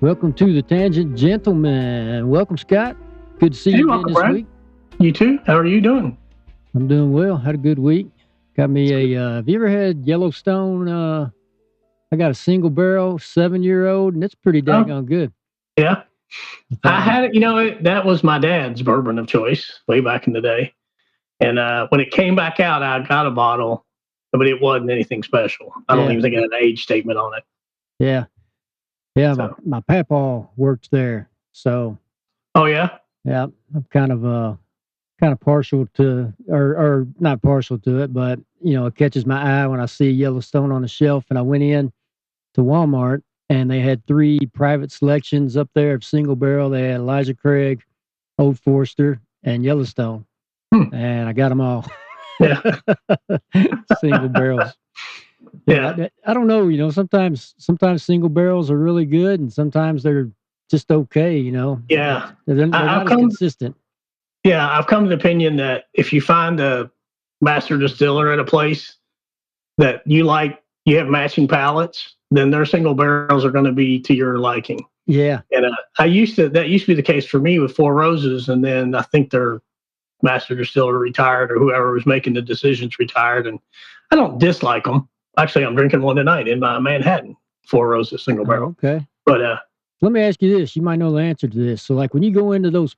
Welcome to the Tangent Gentleman. Welcome, Scott. Good to see you again this week. You too. How are you doing? I'm doing well. Had a good week. Got me a, have you ever had Yellowstone? I got a single barrel 7-year-old, and it's pretty daggone good. Yeah. I had it, that was my dad's bourbon of choice way back in the day. And when it came back out, I got a bottle, but it wasn't anything special. I don't even think it had an age statement on it. Yeah. Yeah, so. my papaw works there. So. Oh, yeah? Yeah, I'm kind of partial to, or not partial to it, but, it catches my eye when I see Yellowstone on the shelf. And I went in to Walmart, and they had 3 private selections up there of single barrel. They had Elijah Craig, Old Forester, and Yellowstone. And I got them all. Yeah. Single barrels. Yeah. I don't know, sometimes single barrels are really good, and sometimes they're just okay, Yeah. They're not as consistent. Yeah, I've come to the opinion that if you find a master distiller at a place that you like, you have matching palates, then their single barrels are going to be to your liking. Yeah. And that used to be the case for me with Four Roses, and then I think their master distiller retired, or whoever was making the decisions retired, and I don't dislike them. Actually, I'm drinking one tonight in my Manhattan, Four Roses single barrel. Okay. But let me ask you this. You might know the answer to this. So like when you go into those,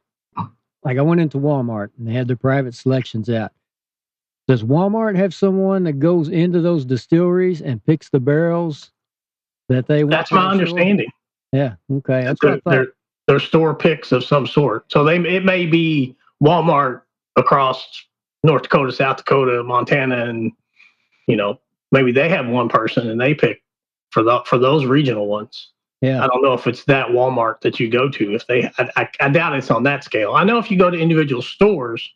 like I went into Walmart and they had their private selections out. Does Walmart have someone that goes into those distilleries and picks the barrels that they want? That's my understanding. Yeah. Okay. That's what I thought. They're store picks of some sort. So it may be Walmart across North Dakota, South Dakota, Montana, and, maybe they have one person and they pick for those regional ones. Yeah. I don't know if it's that Walmart that you go to. I doubt it's on that scale. I know if you go to individual stores,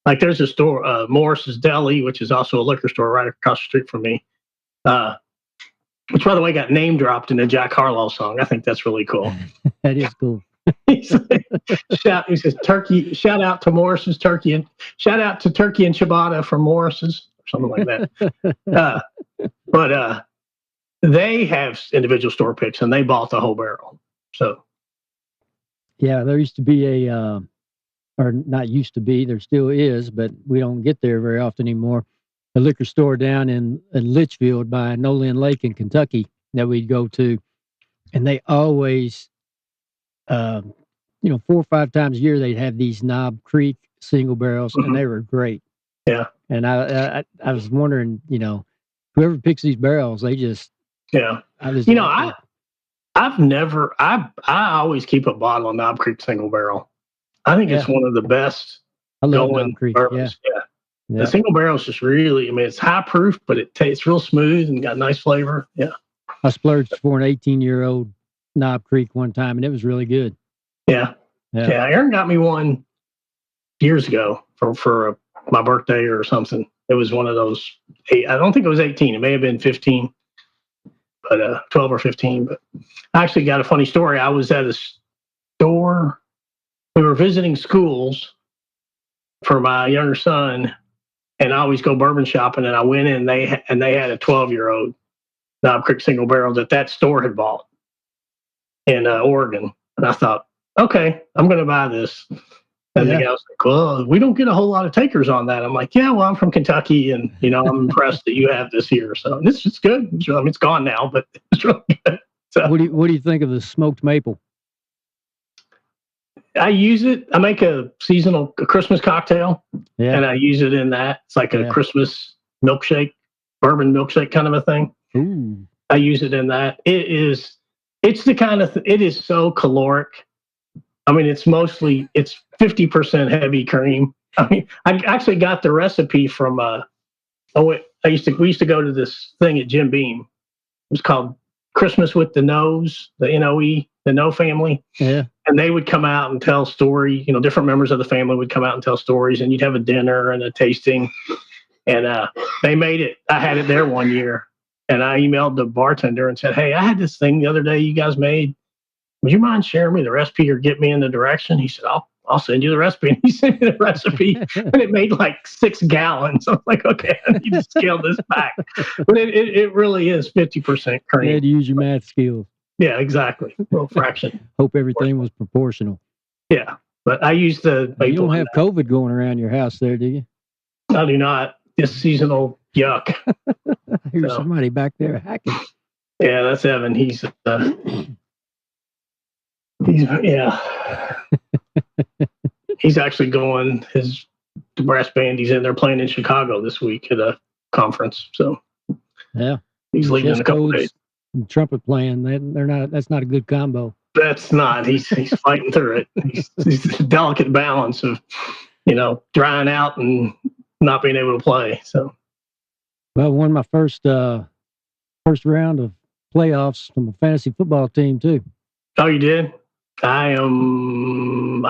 like there's a store, Morris's Deli, which is also a liquor store right across the street from me, which, by the way, got name dropped in a Jack Harlow song. I think that's really cool. That is cool. He says turkey. Shout out to Morris's Turkey, and shout out to Turkey and Ciabatta from Morris's, or something like that. But they have individual store picks, and they bought the whole barrel. So, yeah, there used to be or not used to be, there still is, but we don't get there very often anymore. A liquor store down in Litchfield by Nolin Lake in Kentucky that we'd go to, and they always, 4 or 5 times a year they'd have these Knob Creek single barrels, and they were great. Yeah, and I was wondering, whoever picks these barrels, they just. Yeah. I always keep a bottle of Knob Creek single barrel. I think it's one of the best going bourbons. Yeah. The single barrel is just really, it's high proof, but it tastes real smooth and got nice flavor. Yeah. I splurged for an 18-year-old Knob Creek one time, and it was really good. Yeah. Aaron got me one years ago for my birthday or something. It was one of those, I don't think it was 18. It may have been 15. But 12 or 15. But I actually got a funny story. I was at a store. We were visiting schools for my younger son, and I always go bourbon shopping. And I went in, and they had a 12-year-old Knob Creek single barrel that store had bought in Oregon. And I thought, okay, I'm going to buy this. And the guy was like, well, we don't get a whole lot of takers on that. I'm like, yeah, well, I'm from Kentucky, and, I'm impressed that you have this here. So this is good. It's gone now, but it's really good. So, what do you think of the smoked maple? I use it. I make a Christmas cocktail, and I use it in that. It's like a Christmas milkshake, bourbon milkshake kind of a thing. Ooh. I use it in that. It's the kind of, it is so caloric. It's 50% heavy cream. I actually got the recipe from, we used to go to this thing at Jim Beam. It was called Christmas with the Noes, the N-O-E, the No family. Yeah. And they would come out and tell story, different members of the family would come out and tell stories, and you'd have a dinner and a tasting. And they made it. I had it there one year, and I emailed the bartender and said, hey, I had this thing the other day you guys made. Would you mind sharing me the recipe or get me in the direction? He said, I'll send you the recipe. And he sent me the recipe, and it made like 6 gallons. I was like, okay, I need to scale this back. But it really is 50% cream. You had to use your math skills. Yeah, exactly. A little fraction. Hope everything was proportional. Yeah, but I use the. You don't have COVID going around your house there, do you? I do not. This seasonal yuck. I hear somebody back there hacking. Yeah, that's Evan. He's he's actually going. His brass band. He's in there playing in Chicago this week at a conference. So yeah, he's leaving in a couple days. Trumpet playing. They're not. That's not a good combo. That's not. He's fighting through it. He's a delicate balance of, drying out and not being able to play. So, well, won my first round of playoffs from a fantasy football team too. Oh, you did? I'm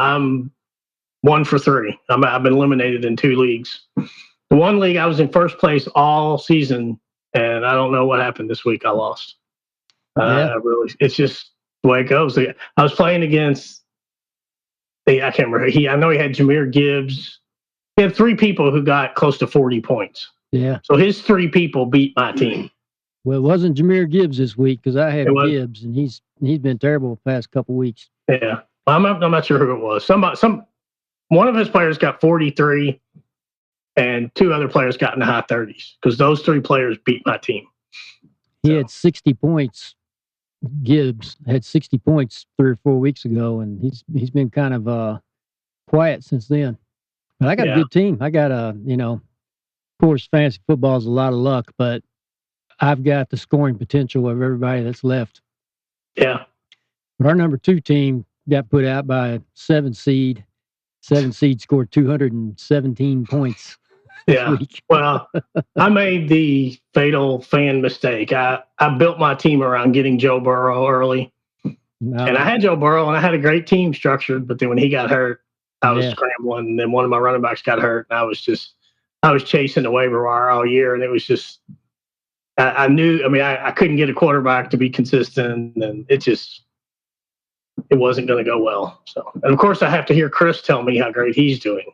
1 for 3. I've been eliminated in 2 leagues. The one league I was in first place all season, and I don't know what happened this week. I lost. It's just the way it goes. I was playing against. I can't remember. I know he had Jahmyr Gibbs. He had 3 people who got close to 40 points. Yeah. So his 3 people beat my team. Well, it wasn't Jahmyr Gibbs this week because I had Gibbs, and he's been terrible the past couple weeks. Yeah, I'm not sure who it was. One of his players got 43, and 2 other players got in the high 30s because those 3 players beat my team. He had 60 points. Gibbs had 60 points 3 or 4 weeks ago, and he's been kind of quiet since then. But I got a good team. I got of course, fantasy football is a lot of luck, but I've got the scoring potential of everybody that's left. Yeah. But our number 2 team got put out by a 7 seed. 7 seed scored 217 points. Yeah. Well, I made the fatal fan mistake. I built my team around getting Joe Burrow early. And I had Joe Burrow, and I had a great team structured. But then when he got hurt, I was scrambling. And then one of my running backs got hurt, and I was chasing the waiver wire all year. And it was just, I knew, I couldn't get a quarterback to be consistent, and it wasn't going to go well. So, and of course, I have to hear Chris tell me how great he's doing.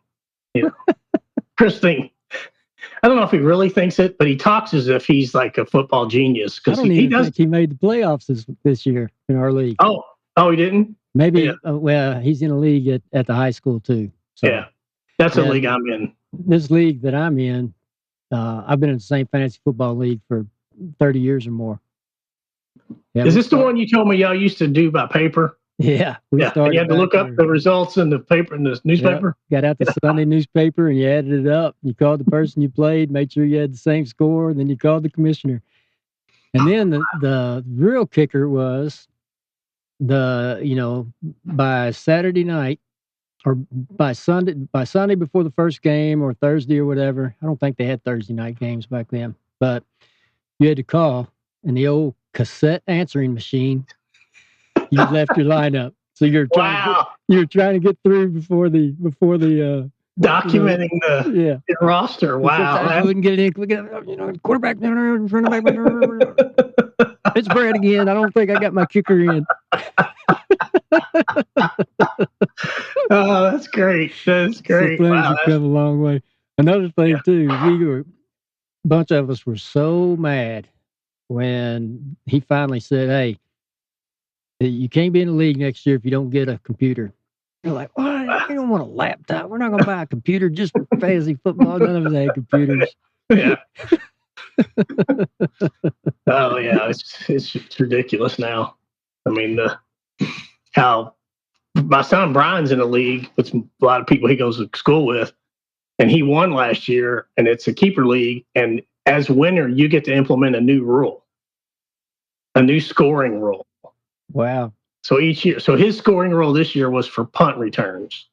Chris I don't know if he really thinks it, but he talks as if he's like a football genius. I don't even think he made the playoffs this year in our league. Oh, he didn't? Maybe. Yeah. Well, he's in a league at the high school too. So, yeah, that's the league I'm in. This league that I'm in, I've been in the same fantasy football league for 30 years or more. Yeah, is this the one you told me y'all used to do by paper? Yeah. You had to look up the results in the paper, in the newspaper? Got out the Sunday newspaper and you added it up. You called the person you played, made sure you had the same score, and then you called the commissioner. And then the real kicker was by Saturday night or by Sunday before the first game or Thursday or whatever. I don't think they had Thursday night games back then, but you had to call, and the old cassette answering machine, you left your lineup. So you're trying to get through before the documenting the roster. Wow. I wouldn't get any quarterback in front of me. It's Brad again. I don't think I got my kicker in. Oh, that's great. That's great. So things have come a long way. Another thing too, a bunch of us were so mad when he finally said, "Hey, you can't be in the league next year if you don't get a computer." You're like, "What? You don't want a laptop? We're not going to buy a computer just for fantasy football. None of us had computers." Yeah. Oh yeah, it's ridiculous now. How my son Brian's in a league with a lot of people he goes to school with, and he won last year, and it's a keeper league. And as winner, you get to implement a new rule, a new scoring rule. Wow. So his scoring rule this year was for punt returns.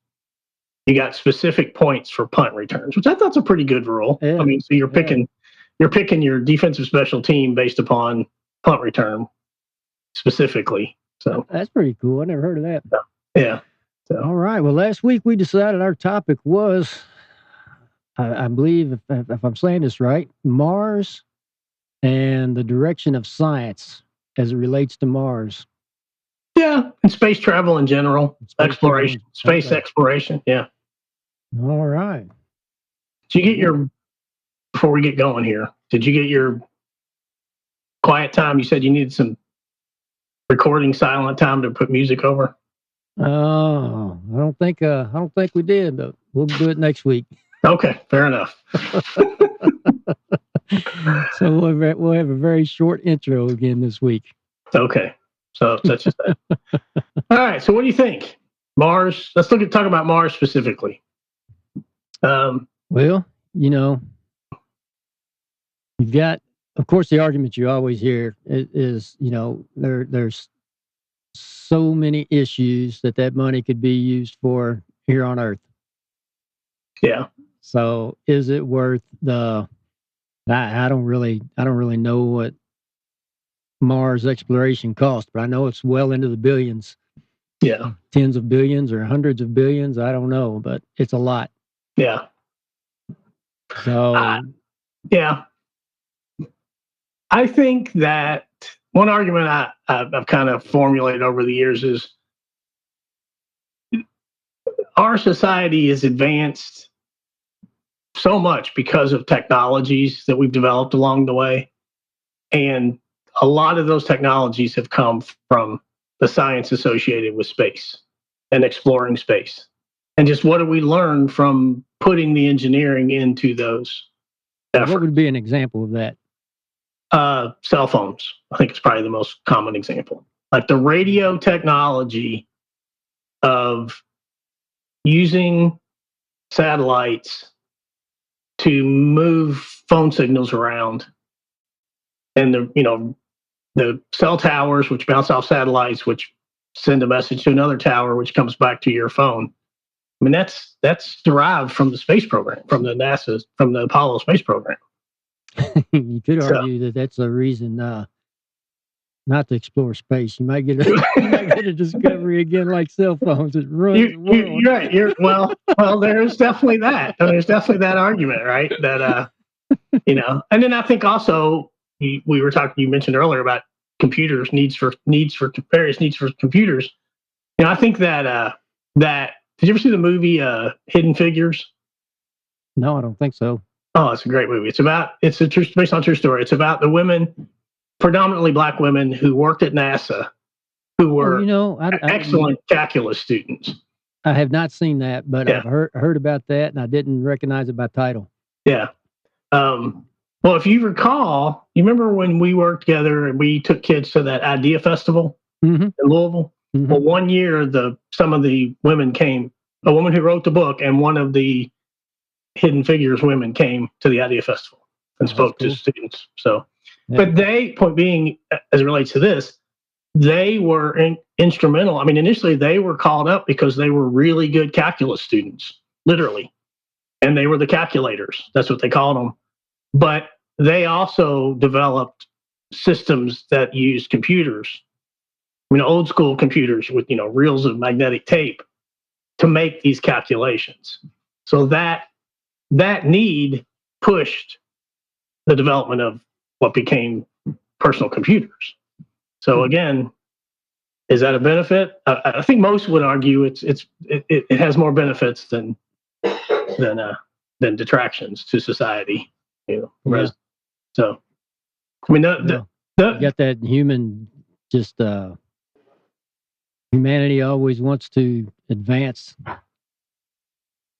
You got specific points for punt returns, which I thought's a pretty good rule. Yeah. So you're picking your defensive special team based upon punt return specifically. So that's pretty cool. I never heard of that. Yeah. So. All right. Well, last week we decided our topic was, I believe, if I'm saying this right, Mars and the direction of science as it relates to Mars. Yeah, and space travel in general, exploration. Yeah. All right. Did you get before we get going here, did you get your quiet time? You said you needed some recording silent time to put music over? Oh, I don't think we did, but we'll do it next week. Okay, fair enough. So we'll have a very short intro again this week. Okay, so such as that. All right, so what do you think? Mars. Let's talk about Mars specifically. Well, you've got, of course, the argument you always hear is there's so many issues that money could be used for here on Earth. Yeah. So is it worth the? I don't really know what Mars exploration cost, but I know it's well into the billions. Yeah. Tens of billions or hundreds of billions. I don't know, but it's a lot. Yeah. So. Yeah. I think that one argument I've kind of formulated over the years is our society is advanced so much because of technologies that we've developed along the way. And a lot of those technologies have come from the science associated with space and exploring space. And just what do we learn from putting the engineering into those efforts? What would be an example of that? Cell phones. I think it's probably the most common example. Like the radio technology of using satellites to move phone signals around, and the cell towers which bounce off satellites, which send a message to another tower, which comes back to your phone. I mean, that's derived from the space program, from the Apollo space program. You could argue that that's a reason not to explore space. You might get a discovery again, like cell phones. It ruins the world. You're right. Well, there's definitely that. There's definitely that argument, right? That and then I think also we were talking. You mentioned earlier about computers, various needs for computers. I think that did you ever see the movie Hidden Figures? No, I don't think so. Oh, it's a great movie. It's based on a true story. It's about the women, predominantly black women, who worked at NASA, who were excellent calculus students. I have not seen that, but yeah. I've heard about that, and I didn't recognize it by title. Yeah. Well, if you recall, you remember when we worked together and we took kids to that Idea Festival in Louisville? Mm-hmm. Well, one year, some of the women came, a woman who wrote the book and one of the Hidden Figures women came to the Idea Festival and spoke to students. So, yeah. But point being, as it relates to this, they were instrumental. I mean, initially they were called up because they were really good calculus students, literally. And they were the calculators. That's what they called them. But they also developed systems that used computers, old school computers with, reels of magnetic tape to make these calculations. So that need pushed the development of what became personal computers. So again, is that a benefit? I think most would argue it has more benefits than detractions to society. Yeah. So I mean, you got that human humanity always wants to advance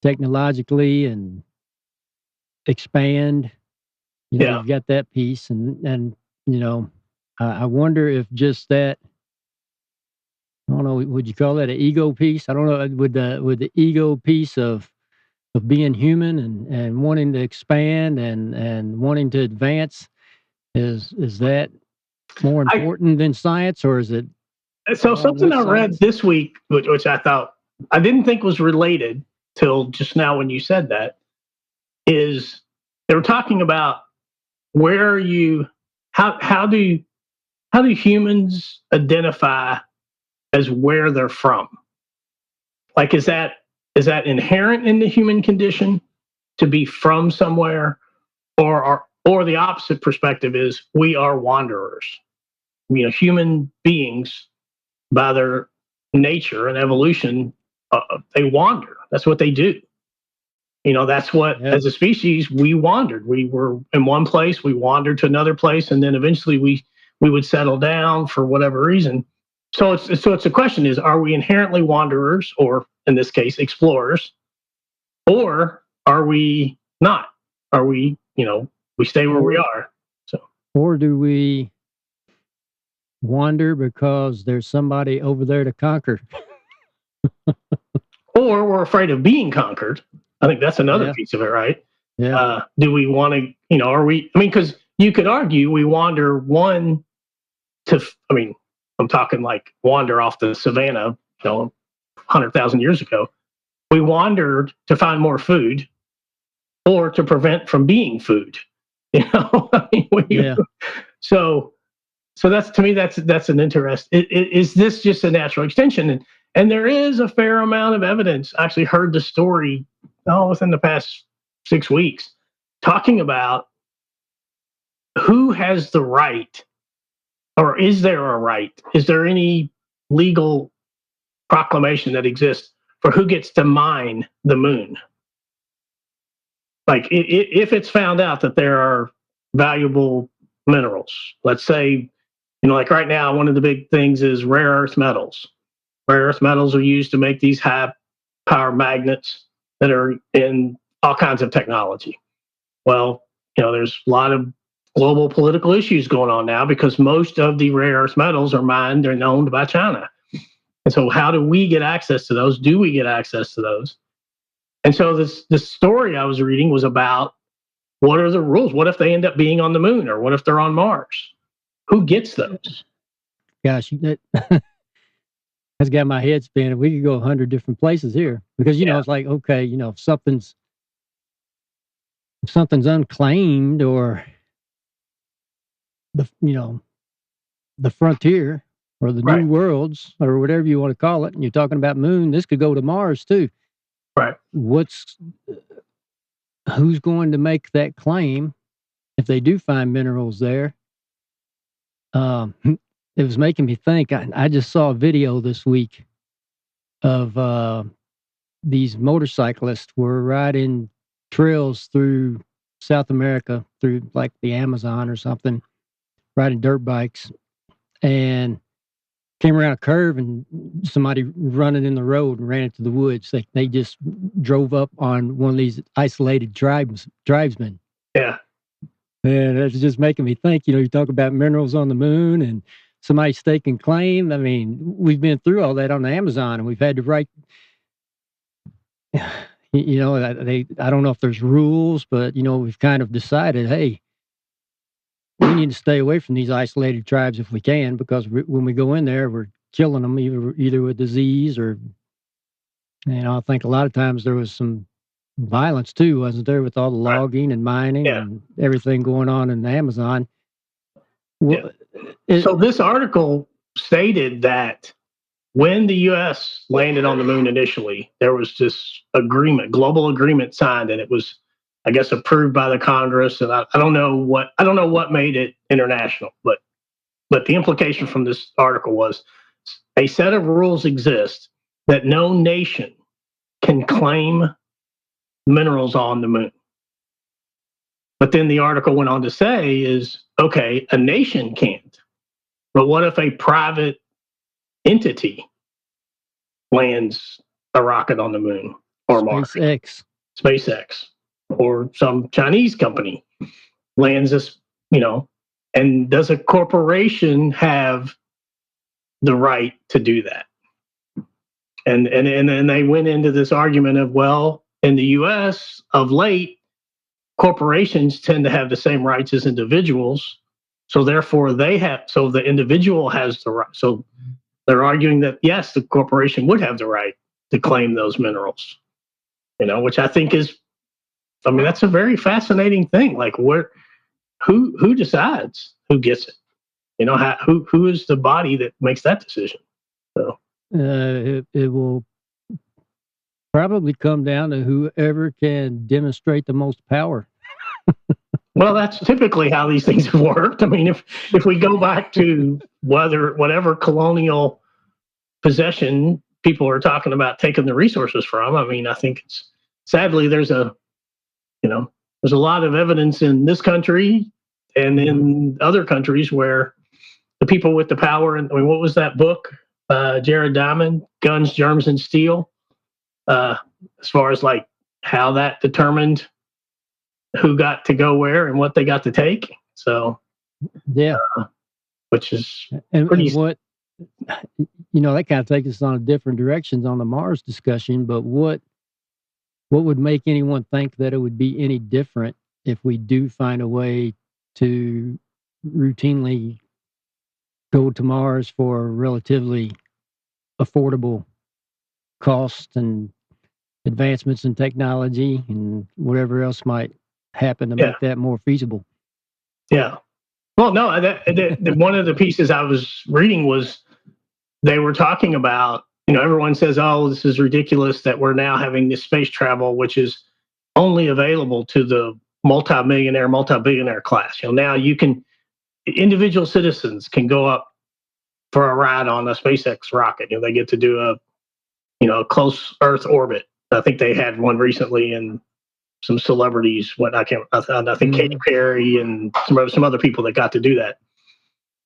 technologically and expand. You've got that piece, and I wonder if just that. I don't know. Would you call that an ego piece? I don't know. Would the ego piece of being human and wanting to expand and wanting to advance is that more important than science, or is it? So something I read this week, which I didn't think was related till just now when you said that, is they were talking about how do humans identify as where they're from? Like, is that inherent in the human condition to be from somewhere, or the opposite perspective is we are wanderers? Human beings, by their nature and evolution, they wander. That's what they do. That's what, as a species, we wandered. We were in one place, we wandered to another place, and then eventually we would settle down for whatever reason. So it's the question is, are we inherently wanderers, or in this case, explorers, or are we not? Are we, we stay where we are? So, or do we wander because there's somebody over there to conquer? Or we're afraid of being conquered. I think that's another piece of it, right? Yeah. Do we want to, are we, because you could argue we wander one to, I'm talking like wander off the savannah, 100,000 years ago. We wandered to find more food or to prevent from being food. So that's, to me, that's an interest. Is this just a natural extension? And there is a fair amount of evidence. I actually heard the story within the past 6 weeks talking about who has the right, or is there a right? Is there any legal proclamation that exists for who gets to mine the moon? Like, if it's found out that there are valuable minerals, let's say, like right now, one of the big things is rare earth metals. Rare earth metals are used to make these high power magnets that are in all kinds of technology. Well, there's a lot of global political issues going on now because most of the rare earth metals are mined and owned by China. And so how do we get access to those? Do we get access to those? And so this story I was reading was about, what are the rules? What if they end up being on the moon, or what if they're on Mars? Who gets those? Gosh, that's got my head spinning. We could go 100 different places here because, it's like, okay, if something's unclaimed, or the frontier, or the new worlds, or whatever you want to call it, and you're talking about moon, this could go to Mars too. Right. Who's going to make that claim if they do find minerals there? It was making me think. I just saw a video this week of these motorcyclists were riding trails through South America, through like the Amazon or something, riding dirt bikes, and came around a curve and somebody running in the road and ran into the woods. They just drove up on one of these isolated tribesmen. Yeah. And it's just making me think, you talk about minerals on the moon and somebody staking claim. We've been through all that on the Amazon, and we've had to write, I don't know if there's rules, but, we've kind of decided, hey, we need to stay away from these isolated tribes if we can, because when we go in there, we're killing them either with disease or, I think a lot of times there was some violence too, wasn't there, with all the logging and mining and everything going on in the Amazon. So this article stated that when the U.S. landed on the moon initially, there was this global agreement signed, and it was, I guess, approved by the Congress. And I don't know what made it international, but the implication from this article was a set of rules exist that no nation can claim minerals on the moon. But then the article went on to say is, okay, a nation can't. But what if a private entity lands a rocket on the moon or Mars? SpaceX. Or some Chinese company lands this, and does a corporation have the right to do that? And then they went into this argument of, well, in the U.S. of late, corporations tend to have the same rights as individuals, so therefore the individual has the right. So they're arguing that yes, the corporation would have the right to claim those minerals, which I think is, that's a very fascinating thing. Like, who decides who gets it? Who is the body that makes that decision? So it will probably come down to whoever can demonstrate the most power. Well, that's typically how these things have worked. If we go back to whatever colonial possession people are talking about taking the resources from, I think sadly there's a lot of evidence in this country and in other countries where the people with the power. And I mean, what was that book? Jared Diamond, Guns, Germs, and Steel. As far as like how that determined who got to go where and what they got to take. So, yeah, which is and what, that kind of takes us on different directions on the Mars discussion. But what would make anyone think that it would be any different if we do find a way to routinely go to Mars for a relatively affordable cost and advancements in technology and whatever else might happen to make that more feasible? Yeah. Well, no, one of the pieces I was reading was they were talking about, everyone says, oh, this is ridiculous that we're now having this space travel, which is only available to the multi-billionaire class. Now individual citizens can go up for a ride on a SpaceX rocket. They get to do a close Earth orbit. I think they had one recently, and some celebrities. I think Katy Perry and some other people that got to do that.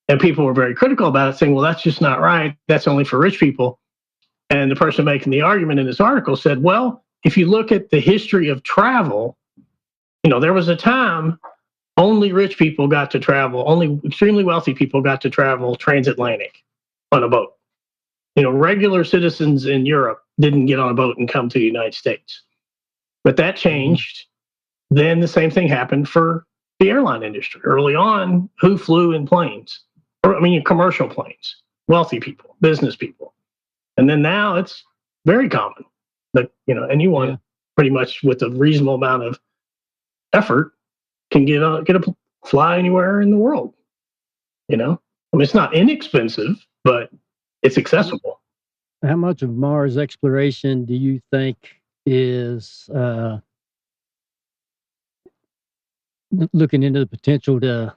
And people were very critical about it, saying, "Well, that's just not right. That's only for rich people." And the person making the argument in this article said, "Well, if you look at the history of travel, there was a time only rich people got to travel, only extremely wealthy people got to travel transatlantic on a boat. Regular citizens in Europe didn't get on a boat and come to the United States. But that changed. Then the same thing happened for the airline industry. Early on, who flew in planes? Commercial planes, wealthy people, business people. And then now it's very common that, anyone pretty much with a reasonable amount of effort can get a fly anywhere in the world. It's not inexpensive, but it's accessible." How much of Mars exploration do you think is looking into the potential to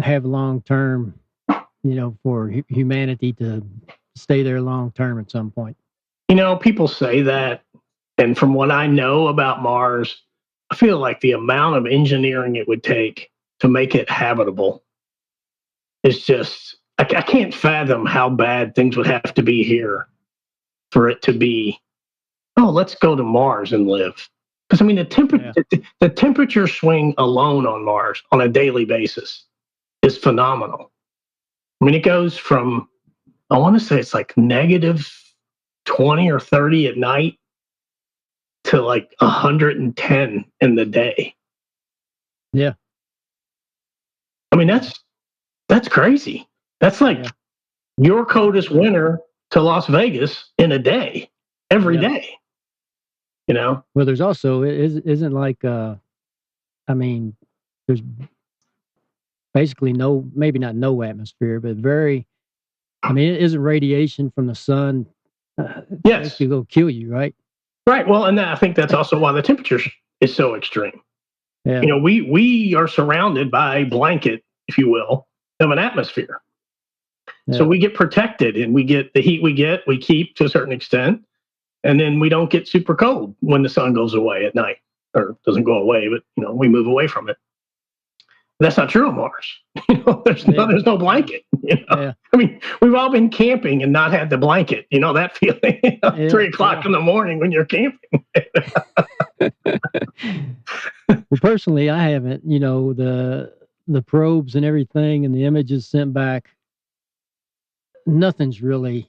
have long-term, for humanity to stay there long-term at some point? People say that, and from what I know about Mars, I feel like the amount of engineering it would take to make it habitable is just, I can't fathom how bad things would have to be here for it to be, oh, let's go to Mars and live. Because the temperature swing alone on Mars on a daily basis is phenomenal. It goes from, I want to say it's like negative 20 or 30 at night to like 110 in the day. Yeah. That's crazy. That's like your coldest winter to Las Vegas in a day, every day. Well, there's also, it isn't like, there's basically maybe not no atmosphere, but it isn't radiation from the sun. Yes. It'll kill you, right? Right. Well, and I think that's also why the temperature is so extreme. Yeah. We are surrounded by a blanket, if you will, of an atmosphere. Yeah. So we get protected, and we get the heat we keep to a certain extent. And then we don't get super cold when the sun goes away at night, or doesn't go away, but we move away from it. That's not true on Mars. There's no blanket. Yeah. We've all been camping and not had the blanket. That feeling. 3:00 in the morning when you're camping. Well, personally, I haven't. The probes and everything, and the images sent back. Nothing's really.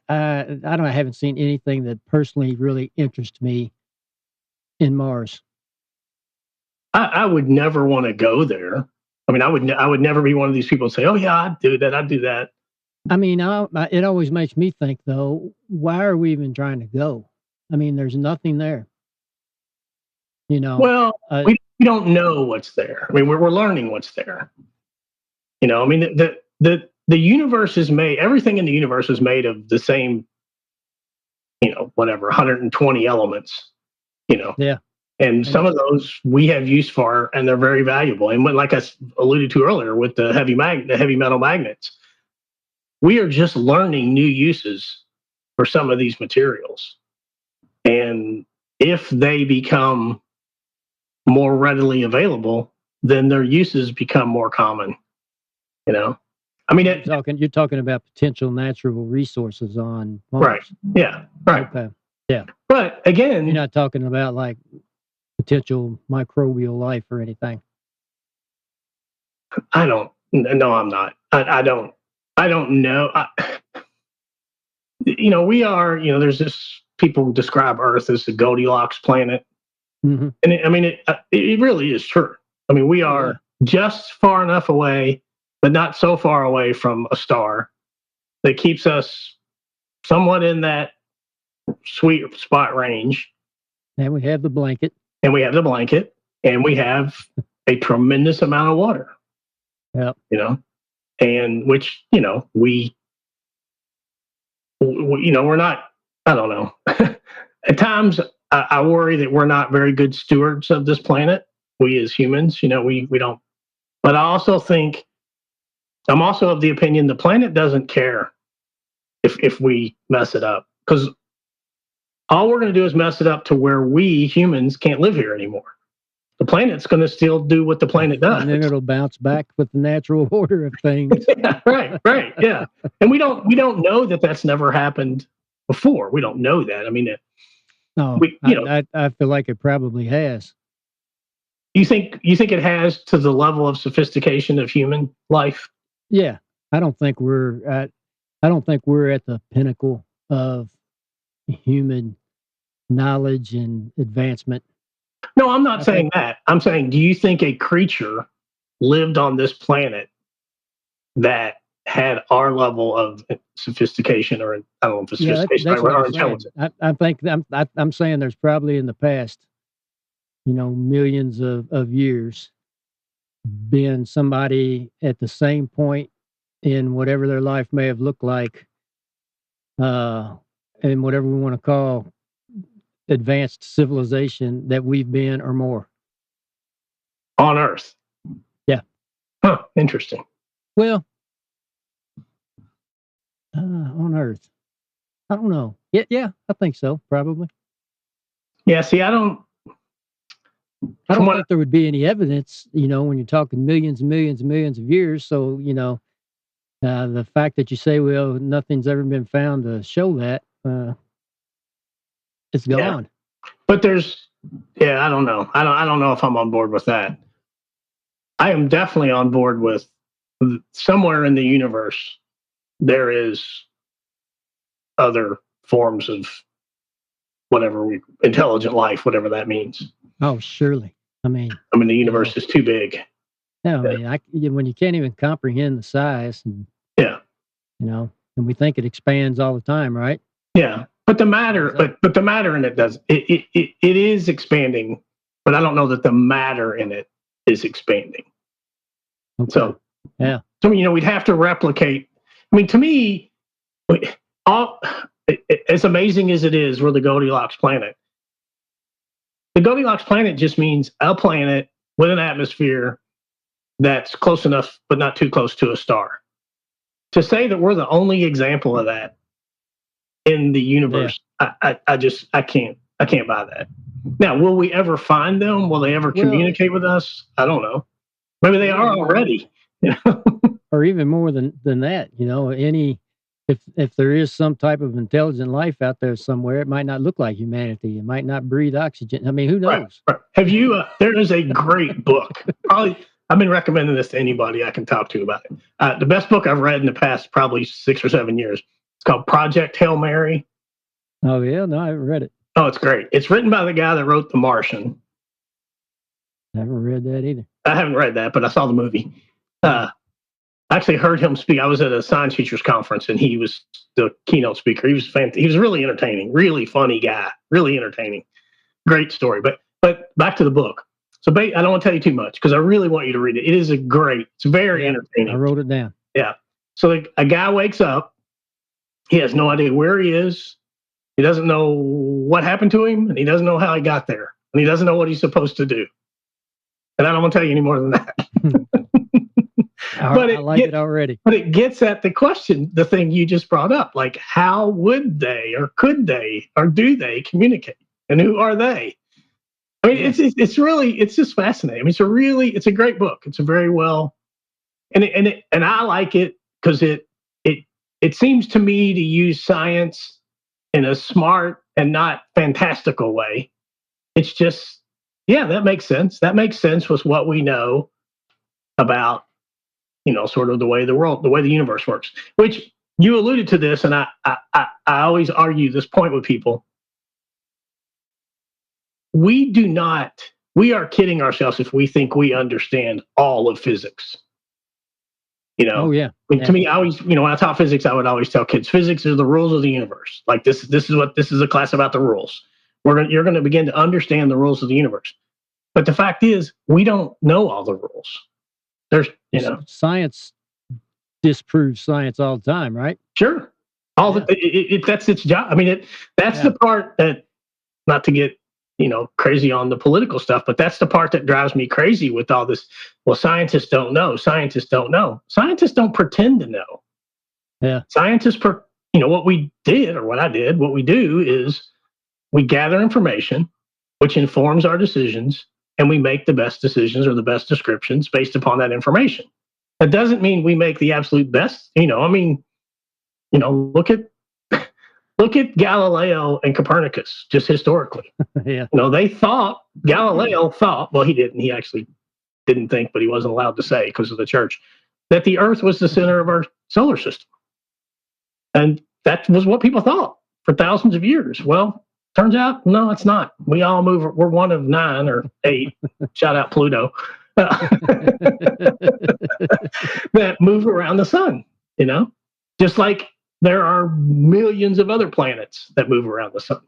I haven't seen anything that personally really interests me in Mars. I would never want to go there. I would never be one of these people and say, "Oh yeah, I'd do that." It always makes me think, though, why are we even trying to go? There's nothing there. Well, we don't know what's there. We're learning what's there. The universe is made. Everything in the universe is made of the same, 120 elements. Yeah. And some of those we have use for, and they're very valuable. And like I alluded to earlier with the heavy metal magnets, we are just learning new uses for some of these materials. And if they become more readily available, then their uses become more common. I mean, you're talking about potential natural resources on Mars. Right. Yeah. Right. Okay. Yeah. But again, you're not talking about like potential microbial life or anything. I don't. No, I'm not. I don't know. We are. There's this. People describe Earth as the Goldilocks planet, and it really is true. I mean, we are just far enough away, but not so far away from a star that keeps us somewhat in that sweet spot range. And we have the blanket. And we have a tremendous amount of water. Yeah. And which, we're not, I don't know. At times I worry that we're not very good stewards of this planet. We as humans, we don't, but I'm also of the opinion the planet doesn't care if we mess it up, because all we're going to do is mess it up to where we humans can't live here anymore. The planet's going to still do what the planet does. And then it'll bounce back with the natural order of things. Yeah, right. Yeah. And we don't know that that's never happened before. We don't know that. I mean, I feel like it probably has. You think it has to the level of sophistication of human life? Yeah. I don't think we're at the pinnacle of human knowledge and advancement. No, I'm not saying that. I'm saying, do you think a creature lived on this planet that had our level of sophistication, or I don't know if it's sophistication or intelligence? I'm saying there's probably in the past, millions of years, been somebody at the same point in whatever their life may have looked like, and whatever we want to call advanced civilization that we've been or more. On Earth? Yeah. Huh, interesting. Well, on Earth. I don't know. Yeah, I think so, probably. Yeah, see, I don't think there would be any evidence, when you're talking millions and millions and millions of years. So, the fact that you say, well, nothing's ever been found to show that, it's gone. Yeah. But I don't know. I don't know if I'm on board with that. I am definitely on board with somewhere in the universe there is other forms of intelligent life, whatever that means. Oh, surely. I mean, the universe is too big. Yeah, when you can't even comprehend the size, and, and we think it expands all the time, right? Yeah. But the matter in it does it is expanding, but I don't know that the matter in it is expanding. Okay. So yeah. So we'd have to replicate. I mean, to me, as amazing as it is, we're the Goldilocks planet. The Goldilocks planet just means a planet with an atmosphere that's close enough, but not too close to a star. To say that we're the only example of that in the universe, I can't buy that. Now, will we ever find them? Will they ever communicate with us? I don't know. Maybe they are already. Or even more than that. If there is some type of intelligent life out there somewhere, it might not look like humanity. It might not breathe oxygen. I mean, who knows? Right. Have you? There is a great book. Probably, I've been recommending this to anybody I can talk to about it. The best book I've read in the past probably 6 or 7 years. It's called Project Hail Mary. Oh yeah, no, I haven't read it. Oh, it's great. It's written by the guy that wrote The Martian. I haven't read that either. I haven't read that, but I saw the movie. I actually heard him speak. I was at a science teachers conference, and he was the keynote speaker. He was fantastic. He was really entertaining, really funny guy, really entertaining. Great story. But back to the book. So I don't want to tell you too much because I really want you to read it. It's very entertaining. I wrote it down. Yeah. So a guy wakes up. He has no idea where he is. He doesn't know what happened to him, and he doesn't know how he got there, and he doesn't know what he's supposed to do. And I don't want to tell you any more than that. I like it already. But it gets at the question, the thing you just brought up, like how would they, or could they, or do they communicate, and who are they? I mean, it's just fascinating. I mean, it's a great book. It's a very well, and I like it because it seems to me to use science in a smart and not fantastical way. It's just, yeah, that makes sense. That makes sense with what we know about, sort of the way the universe works, which you alluded to this. And I always argue this point with people. We are kidding ourselves if we think we understand all of physics. Oh yeah. To me, I always, when I taught physics, I would always tell kids, physics is the rules of the universe. Like this is a class about the rules. You're going to begin to understand the rules of the universe. But the fact is, we don't know all the rules. Science disproves science all the time, right? Sure. That's its job. I mean, that's the part that, not to get crazy on the political stuff, but that's the part that drives me crazy with all this. Well, scientists don't know. Scientists don't know. Scientists don't pretend to know. Yeah. Scientists, what we did, or what I did, what we do is we gather information, which informs our decisions, and we make the best decisions or the best descriptions based upon that information. That doesn't mean we make the absolute best. Look at Galileo and Copernicus, just historically. Yeah. Galileo thought, well, he didn't. He actually didn't think, but he wasn't allowed to say because of the church, that the Earth was the center of our solar system. And that was what people thought for thousands of years. Well, turns out, no, it's not. We all move. We're one of 9 or 8. Shout out Pluto. That move around the sun, just like there are millions of other planets that move around the sun.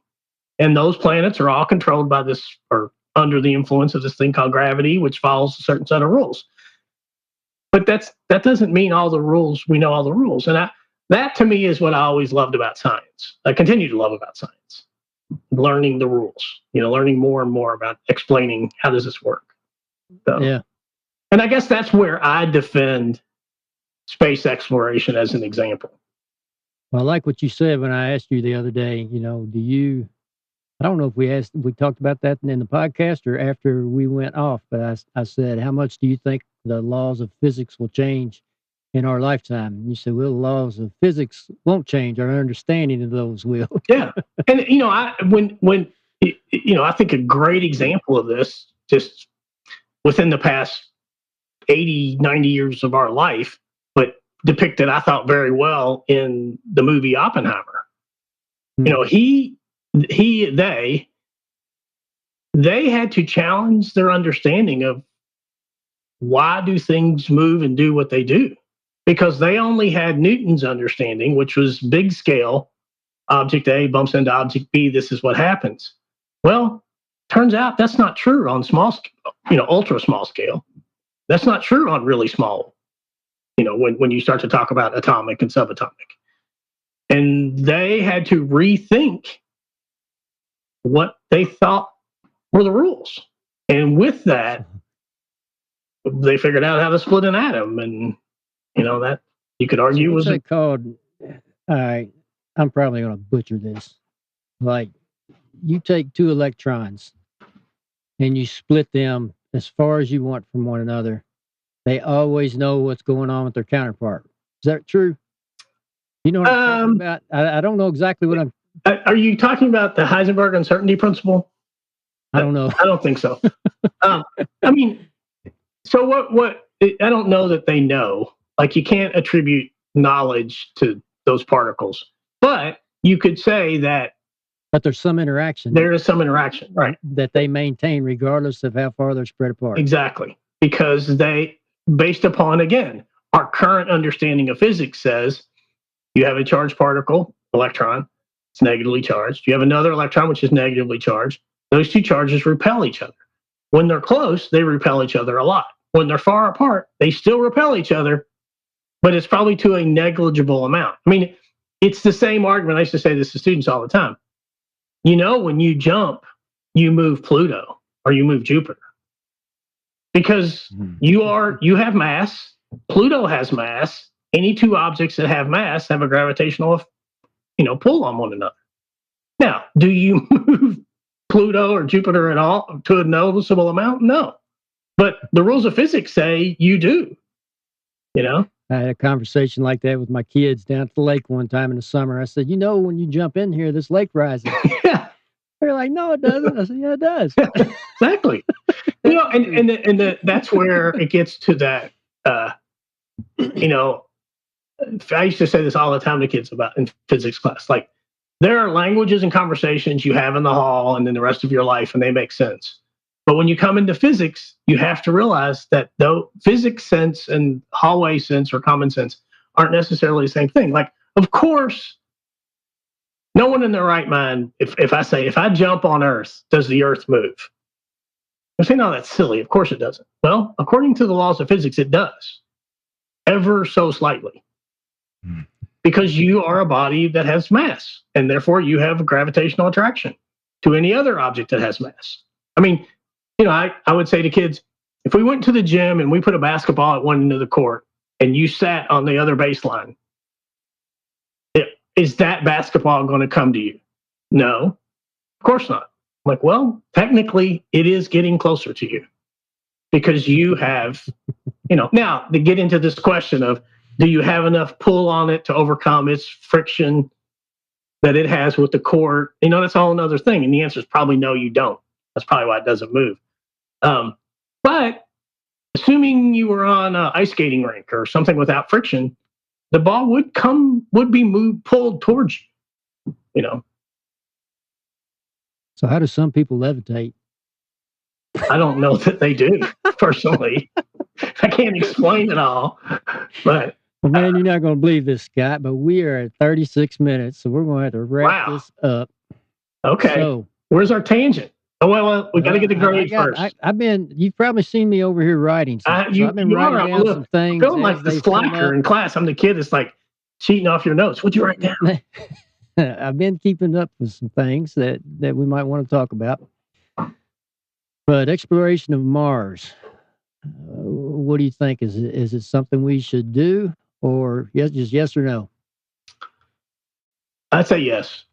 And those planets are all controlled by this, or under the influence of this thing called gravity, which follows a certain set of rules. But that doesn't mean we know all the rules. And that to me is what I always loved about science. I continue to love about science. Learning the rules, learning more and more about explaining how does this work. So, yeah. And I guess that's where I defend space exploration as an example. Well, I like what you said when I asked you the other day, I don't know if we talked about that in the podcast or after we went off, but I said, how much do you think the laws of physics will change in our lifetime? And you said, well, the laws of physics won't change. Our understanding of those will. Yeah. And, I think a great example of this, just within the past 80, 90 years of our life, but depicted, I thought, very well in the movie Oppenheimer. They had to challenge their understanding of why do things move and do what they do, because they only had Newton's understanding, which was big scale. Object A bumps into object B. This is what happens. Well, turns out that's not true on small scale, ultra small scale. That's not true on really small, when you start to talk about atomic and subatomic. And they had to rethink what they thought were the rules. And with that, they figured out how to split an atom. And, that you could argue was called. All right, I'm probably going to butcher this. Like, you take 2 electrons and you split them as far as you want from one another. They always know what's going on with their counterpart. Is that true? You know what I'm talking about? I don't know exactly what I'm. Are you talking about the Heisenberg uncertainty principle? I don't know. I don't think so. So what? I don't know that they know. Like, you can't attribute knowledge to those particles, but you could say that. But there's some interaction. There is some interaction, right? That they maintain regardless of how far they're spread apart. Exactly. Because based upon, again, our current understanding of physics says you have a charged particle, electron, it's negatively charged. You have another electron, which is negatively charged. Those 2 charges repel each other. When they're close, they repel each other a lot. When they're far apart, they still repel each other, but it's probably to a negligible amount. I mean, it's the same argument. I used to say this to students all the time. When you jump, you move Pluto or you move Jupiter, because you have mass. Pluto has mass. Any 2 objects that have mass have a gravitational, pull on one another. Now, do you move Pluto or Jupiter at all to a noticeable amount? No. But the rules of physics say you do. I had a conversation like that with my kids down at the lake one time in the summer. I said, when you jump in here, this lake rises. Yeah. They're like, no, it doesn't. I said, yeah, it does. Exactly. And that's where it gets to that. I used to say this all the time to kids about in physics class. Like, there are languages and conversations you have in the hall and then the rest of your life, and they make sense. But when you come into physics, you have to realize that though physics sense and hallway sense or common sense aren't necessarily the same thing. Like, of course, no one in their right mind, if I jump on Earth, does the Earth move? They're saying, no, that's silly. Of course it doesn't. Well, according to the laws of physics, it does. Ever so slightly. Because you are a body that has mass, and therefore you have a gravitational attraction to any other object that has mass. I mean, I would say to kids, if we went to the gym and we put a basketball at one end of the court and you sat on the other baseline, is that basketball going to come to you? No, of course not. I'm like, well, technically it is getting closer to you because you have, now to get into this question of, do you have enough pull on it to overcome its friction that it has with the court? That's all another thing. And the answer is probably no, you don't. That's probably why it doesn't move. But assuming you were on an ice skating rink or something without friction, the ball would be pulled towards you. So how do some people levitate? I don't know that they do, personally. I can't explain it all, but. Well, man, you're not going to believe this, Scott, but we are at 36 minutes, so we're going to have to wrap this up. Okay. So, where's our tangent? Oh, well, we got to get the grade first. You've probably seen me over here writing. So I've been writing down some things. I feel like the slacker in class. I'm the kid that's like cheating off your notes. What'd you write down? I've been keeping up with some things that we might want to talk about. But exploration of Mars, what do you think? Is it something we should do? Or just yes or no? I'd say yes.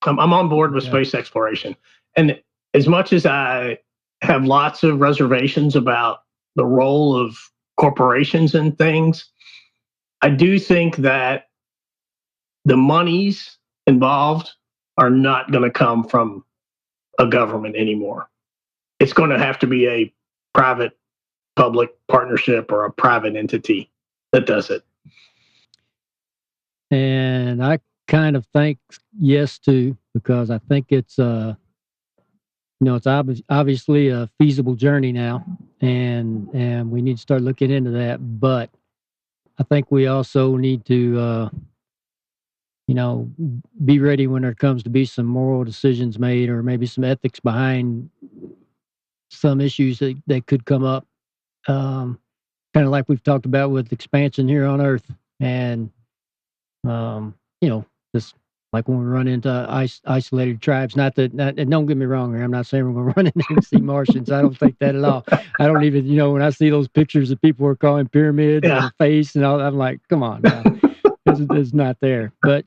I'm on board with space exploration. And as much as I have lots of reservations about the role of corporations and things, I do think that the monies involved are not going to come from a government anymore. It's going to have to be a private-public partnership or a private entity that does it. And I kind of think yes too, because I think it's it's obviously a feasible journey now, and we need to start looking into that. But I think we also need to be ready when there comes to be some moral decisions made, or maybe some ethics behind some issues that could come up. Kind of like we've talked about with expansion here on Earth, and just like when we run into isolated tribes. And don't get me wrong here, I'm not saying we're going to run into and see Martians. I don't think that at all. I don't even, when I see those pictures that people are calling pyramids and a face and all, I'm like, come on now, it's not there. But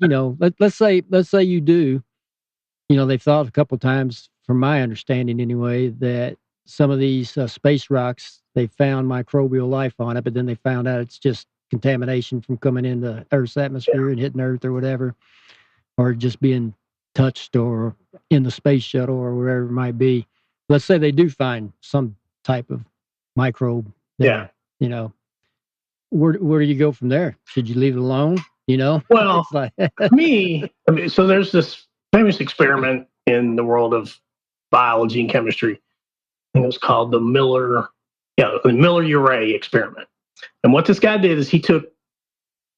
let's say you do. They've thought a couple of times, from my understanding anyway, that some of these space rocks, they found microbial life on it, but then they found out it's just contamination from coming into Earth's atmosphere and hitting Earth or whatever, or just being touched or in the space shuttle or wherever it might be. Let's say they do find some type of microbe there, where do you go from there? Should you leave it alone? Well, so there's this famous experiment in the world of biology and chemistry. I think it was called the Miller-Urey experiment. And what this guy did is he took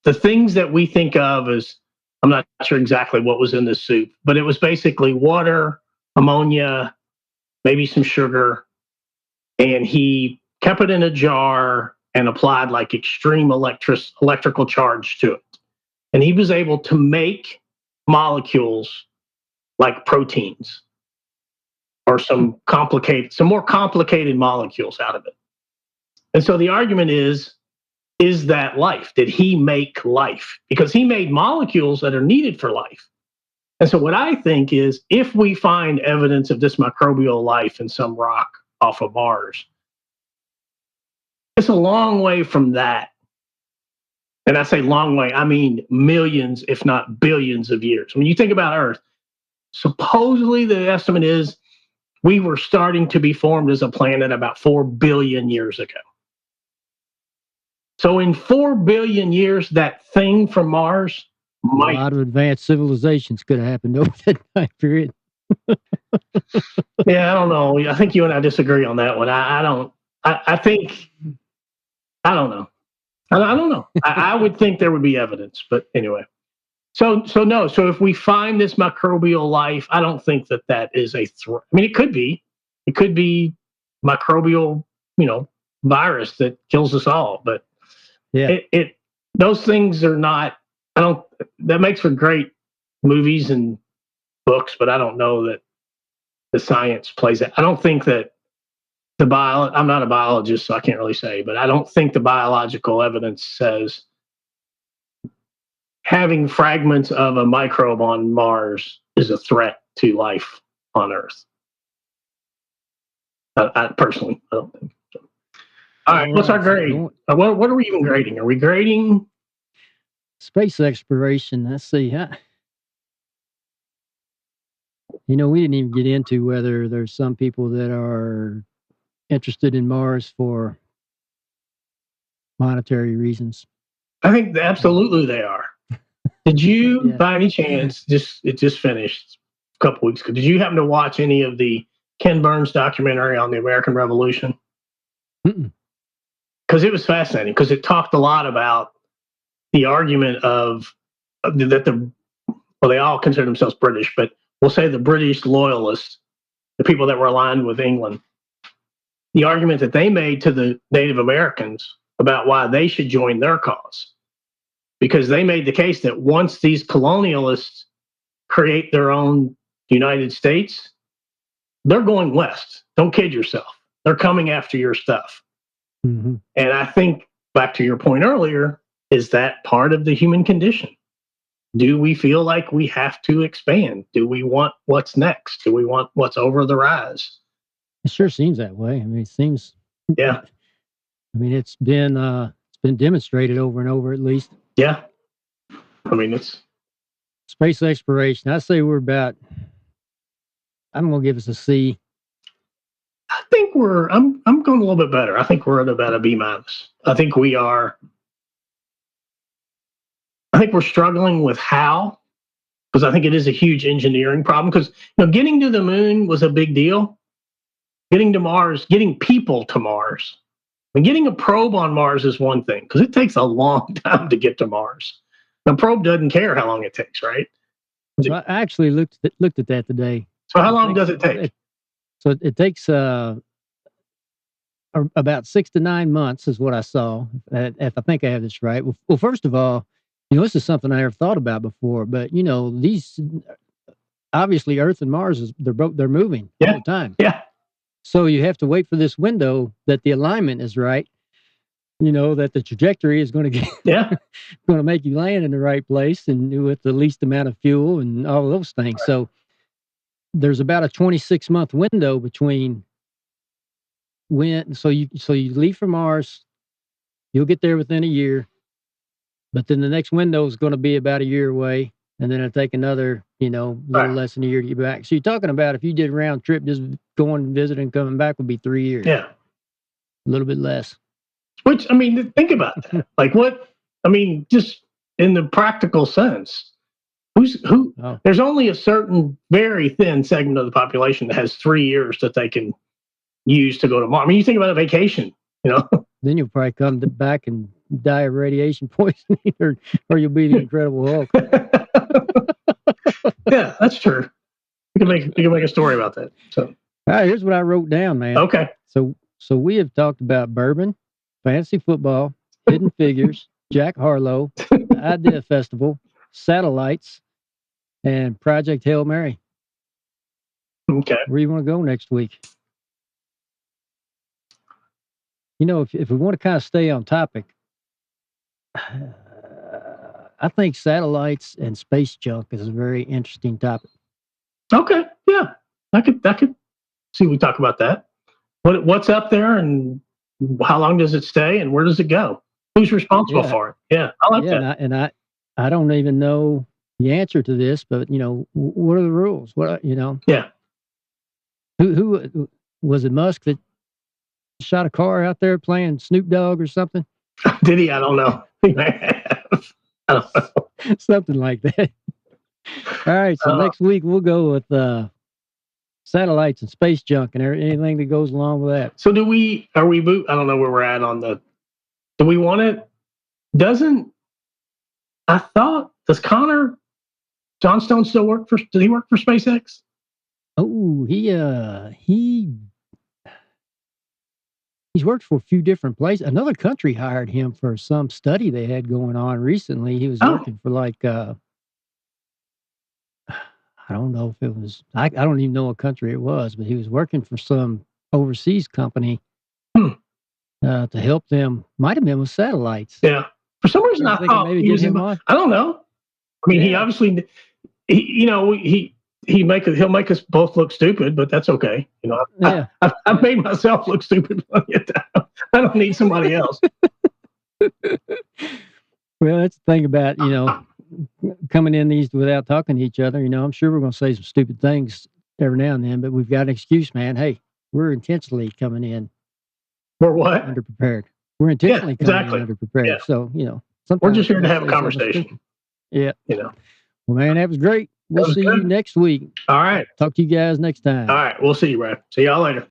the things that we think of as, I'm not sure exactly what was in this soup, but it was basically water, ammonia, maybe some sugar, and he kept it in a jar and applied like extreme electrical charge to it. And he was able to make molecules like proteins or some more complicated molecules out of it. And so the argument is that life? Did he make life? Because he made molecules that are needed for life. And so what I think is, if we find evidence of this microbial life in some rock off of Mars, it's a long way from that And I say long way, I mean millions, if not billions of years. When you think about Earth, supposedly the estimate is we were starting to be formed as a planet about 4 billion years ago. So in 4 billion years, that thing from Mars might... A lot of advanced civilizations could have happened over that time period. Yeah, I don't know. I think you and I disagree on that one. I don't know. I don't know. I would think there would be evidence, but anyway. So no. So if we find this microbial life, I don't think that is a threat. I mean, it could be. It could be microbial, virus that kills us all. But yeah, those things are not. That makes for great movies and books, but I don't know that the science plays it. I don't think that I'm not a biologist, so I can't really say, but I don't think the biological evidence says having fragments of a microbe on Mars is a threat to life on Earth. I personally, I don't think so. All right, what's our grade? What are we even grading? Are we grading space exploration? Let's see. We didn't even get into whether there's some people that are interested in Mars for monetary reasons. I think absolutely they are. Did you, by any chance, it just finished a couple weeks ago, did you happen to watch any of the Ken Burns documentary on the American Revolution? Because it was fascinating, because it talked a lot about the argument of that they all consider themselves British, but we'll say the British loyalists, the people that were aligned with England, the argument that they made to the Native Americans about why they should join their cause. Because they made the case that once these colonialists create their own United States, they're going west. Don't kid yourself. They're coming after your stuff. Mm-hmm. And I think, back to your point earlier, is that part of the human condition? Do we feel like we have to expand? Do we want what's next? Do we want what's over the rise? It sure seems that way. I mean, it seems. Yeah. I mean, it's been demonstrated over and over, at least. Yeah. I mean, it's space exploration. I say we're about. I'm going to give us a C. I think I'm going a little bit better. I think we're at about a B-. I think we are. I think we're struggling with how, because I think it is a huge engineering problem. Because getting to the moon was a big deal. Getting to Mars, getting people to Mars, and getting a probe on Mars is one thing, because it takes a long time to get to Mars. The probe doesn't care how long it takes, right? So I actually looked at that today. So how long does it take? So it takes about 6 to 9 months, is what I saw. If I think I have this right. Well, first of all, this is something I never thought about before. But these obviously Earth and Mars they're moving all the time. Yeah. So you have to wait for this window that the alignment is right. That the trajectory is going to get going to make you land in the right place and with the least amount of fuel and all of those things. Right. So there's about a 26-month window between when. So you leave from Mars, you'll get there within a year, but then the next window is going to be about a year away, and then it'll take another little less than a year to get back. So you're talking about, if you did a round trip, just going and visiting and coming back, would be 3 years. Yeah, a little bit less. Which, I mean, think about that. Like just in the practical sense, who? Oh. There's only a certain very thin segment of the population that has 3 years that they can use to go to Mars. I mean, you think about a vacation, Then you'll probably come back and die of radiation poisoning, or you'll be the Incredible Hulk. Yeah, that's true. We can make a story about that. So, all right, here's what I wrote down, man. Okay. So we have talked about bourbon, fantasy football, Hidden Figures, Jack Harlow, the Idea Festival, satellites, and Project Hail Mary. Okay. Where do you want to go next week? If we want to kind of stay on topic, I think satellites and space junk is a very interesting topic. Okay. Yeah. I could see we talk about that. What's up there and how long does it stay and where does it go? Who's responsible for it? Yeah, I like that. I don't even know the answer to this, but what are the rules? What Yeah. Who was it? Musk that shot a car out there playing Snoop Dogg or something? Did he? I don't know. I don't know. Something like that. All right, so next week we'll go with satellites and space junk and anything that goes along with that. So are we I don't know where we're at on do we want it? Does Connor Johnstone still does he work for SpaceX? Oh, he's worked for a few different places. Another country hired him for some study they had going on recently. He was working for I don't know if it was, I don't even know what country it was, but he was working for some overseas company to help them. Might have been with satellites. Yeah. For some reason, I thought maybe get him on. I don't know. I mean, he obviously, he'll make us both look stupid, but that's okay. I've made myself look stupid plenty of times. I don't need somebody else. Well, that's the thing about, coming in these without talking to each other. I'm sure we're going to say some stupid things every now and then, but we've got an excuse, man. Hey, we're intentionally coming in. We're what? Underprepared. We're intentionally coming in underprepared. Yeah. So, we're just here to have a conversation. Yeah. Well, man, that was great. We'll see you next week. All right. Talk to you guys next time. All right. We'll see you, Brad. See y'all later.